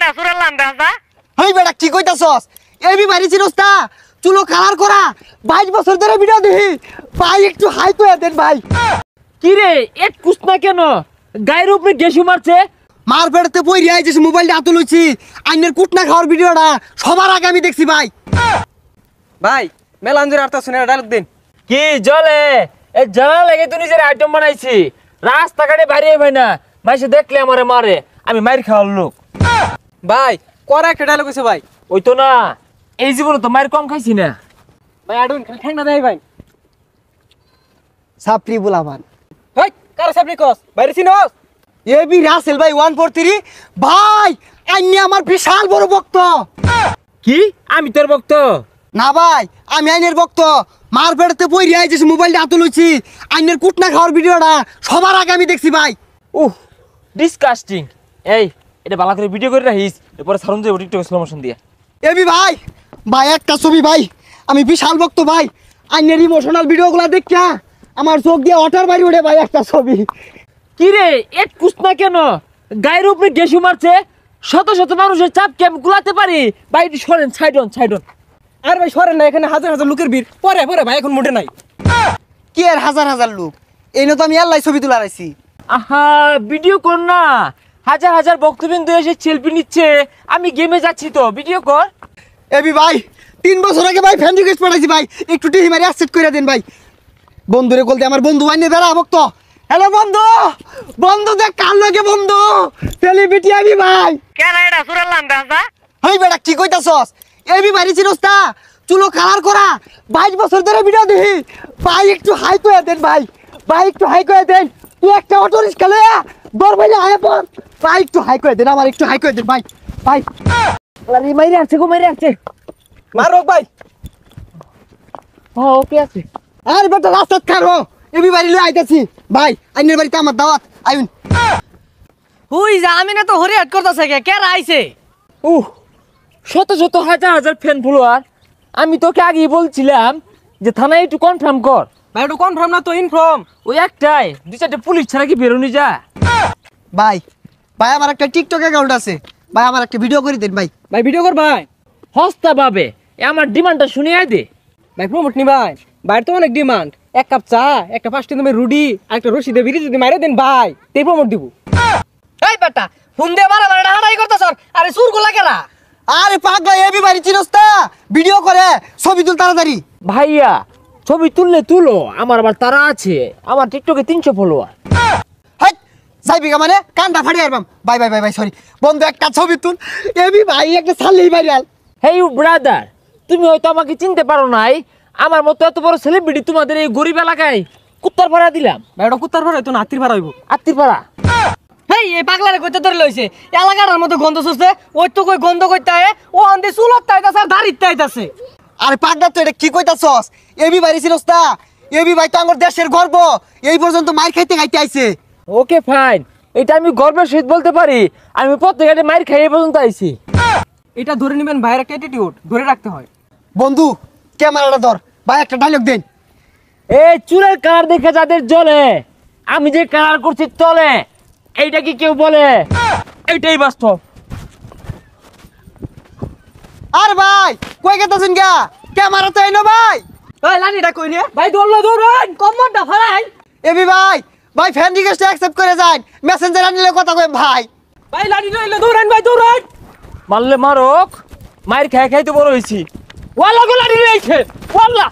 এটা সুরাল্লাম দাদা হেই বেটা কি কইতাছস এবি মারি চিরস্তা চুলো কালার করা 22 বছর ধরে ভিডিও দেখি ভাই একটু হাই তো দেন ভাই কি রে এক কুছনা কেন গায়ের উপরে গেসু মারছে মার পেড়তে পইরি আইছিস মোবাইলটা হাতে লইছি আইনের কুটনা খাওয়ার ভিডিওটা সবার আগে আমি দেখছি ভাই ভাই মেলাঞ্জুর আর্তা শুনে ডায়লগ দিন কি জলে এই জ্বালা লেগে তুই নিজের আইটেম বানাইছি রাস্তাঘাটে বাইরে ভাই না মাইসে দেখলে আমারে মারে আমি মাইর খাওয়ার লোক ভাই করা একটা ডায়লগ হইছে ভাই ওই তো না এই জীবনে তো মাইর কম খাইছি না ভাই আডুন ঠ্যাং না দেই ভাই সাপরি বুলামান ভাই কার সামনে কস বাইরে চিনোস এবি রাসেল ভাই 143 ভাই আইনি আমার বিশাল বড় ভক্ত কি আমি তোর ভক্ত না ভাই আমি আইনের ভক্ত মার পেড়তে পইরি আইছিস মোবাইলটা হাতে লইছি আইনের কুটনা খাওয়ার ভিডিওটা সবার আগে আমি দেখছি ভাই উহ ডিসকাস্টিং এই এটা ভালো করে ভিডিও করে রাখিস এরপরে সারুন যাবো টিকটক স্লো মোশন দিয়ে এবি ভাই ভাই একটা ছবি ভাই আমি বিশাল ভক্ত ভাই আইনের ইমোশনাল ভিডিওগুলো দেখা আমার চোখ দিয়ে ওঠার বাড়ি উঠে ভাই একটা ছবি কি রে এক কুছনা কেন গায়ের উপরে গেসু মারছে শত শত মানুষের চাপ কি আমি গুলাতে পারি বাইরে সরেন সাইডন আর ভাই সরেন না এখানে হাজার হাজার লোকের ভিড় পরে পরে ভাই এখন মোটে নাই কি আর হাজার হাজার লোক এই তো আমি আল্লাহ ছবি তুলে রাখছি আহা ভিডিও কর না হাজার হাজার ভক্তবৃন্দ এসে সেলফি নিচ্ছে আমি গেমে যাচ্ছি তো ভিডিও কর এবি ভাই 3 বছর আগে ভাই ফ্যান রিকোয়েস্ট পাঠাইছি ভাই একটু টিভি মারি অ্যাকসেপ্ট করে দেন ভাই বন্ধুরে বলতে আমার বন্ধু আইনে দাঁড়া ভক্ত হ্যালো বন্ধু বন্ধু দেখ কার লাগে বন্ধু সেলিব্রিটি আমি ভাই কেন এটা সুরাল্লাম দাদা হেই বেটা কি কইতাছস এবি মারি চিরস্তা চুলো কালার করা 22 বছর ধরে ভিডিও দেখি ভাই একটু হাই করে দেন ভাই একটু হাই করে দেন তুই একটা অটো রিক্সা লয়া দরবাইলে আয় পর ভাই একটু হাই করে দেন আমার একটু হাই করে দেন ভাই আরে মাইরে আছে মারো ভাই ওকে আছে আরে বেটা রাস্তা খারো এবি বাড়ি লয়ে আইতাছি ভাই আইনের বাড়িতে আমার দাওয়াত আইন হুই যা আমি না তো হরি হাট করতেছে কে আইছে শত শত হাজার হাজার ফ্যান ফলোয়ার আমি তোকে আগেই বলছিলাম যে থানায় একটু কনফার্ম কর ভাই একটু কনফার্ম না তো ইনফর্ম ওই একটাই 2-4টা পুলিশ ছাড়া কি বেরোনি যা ভাই আমার একটা টিকটক অ্যাকাউন্ট আছে ভাই আমার একটা ভিডিও করে দেন ভাই ভাই ভিডিও কর ভাই হস্তা পাবে আমার ডিমান্ডটা শুনিয়ে দে ভাই প্রমোট নি ভাই ভাই তো অনেক ডিমান্ড এক কাপ চা একটা 5 টি দামের রুটি আর একটা রশি দিয়ে বিড়ি যদি মাইরে দেন ভাই তেই প্রমোট দিব এই বেটা ফোন দে মারা মারা হাঁটাই করতেছ আরে সুর গোলা কেরা আরে পাগলা এবি বাড়ি চিরস্তা ভিডিও করে ছবি তুল তাড়াতাড়ি ভাইয়া ছবি তুলো আমার আবার তারা আছে আমার টিকটকে 300 ফলোয়ার হাই যাইবি কা মানে কান্ডা ফাড়ি আরবাম ভাই সরি বন্ধু একটা ছবি তুল এবি ভাই একটা ছাড়লেই ভাইরাল হেই ব্রাদার তুমি হয়তো আমাকে চিনতে পারো নাই আমার মতো এত বড় সেলিব্রিটি তোমাদের এই গরিব এলাকায় কুত্তার ভাড়া দিলাম ভাই ওটা কুত্তার ভাড়া হইতো না হাতির ভাড়া হইব আত্মীর ভাড়া হেই এই পাগলারে কইতে ধরে লইছে এলাকার মতো গন্ধ শুষছে ওই তো কই গন্ধ কইতে আয় ও আন্দে চুলত তাইতাছে আর দাড়িত তাইতাছে আরে পাগলা তো এটা কি কইতাছস এবি বাড়ি চিরস্তা এবি ভাই তো আমার দেশের গর্ব এই পর্যন্ত মার খাইতে আইছে ওকে ফাইন এটা আমি গর্বের সহিত বলতে পারি আমি প্রত্যেকটা মাইর খাইয়ে পর্যন্ত আইছি এটা ধরে নেবেন ভাইয়ের একটা অ্যাটিটিউড ধরে রাখতে হয় বন্ধু ক্যামেরাটা ধর ভাই একটা ডায়লগ দেন এই চুলের কালার দেখে যাদের জ্বলে আমি যে কালার করছি চলে এইটা কি কেউ বলে এইটাই বাস্তব আর ভাই কই গেতাছেন গা ক্যামেরা তো এনো ভাই এই লানিটা কই নে ভাই দৌড়েন কম্বরটা ফালাই এবি ভাই ফ্যান রিকোয়েস্ট অ্যাকসেপ্ট করে যান মেসেঞ্জার আনিলে কথা কই ভাই ভাই লানি লইলে দৌড়ান ভাই দৌড়ান মারলে মারক মায়ের খাই খাই তো বড় হয়েছি ওয়াল্লা গোলা নিয়ে ওয়াল্লা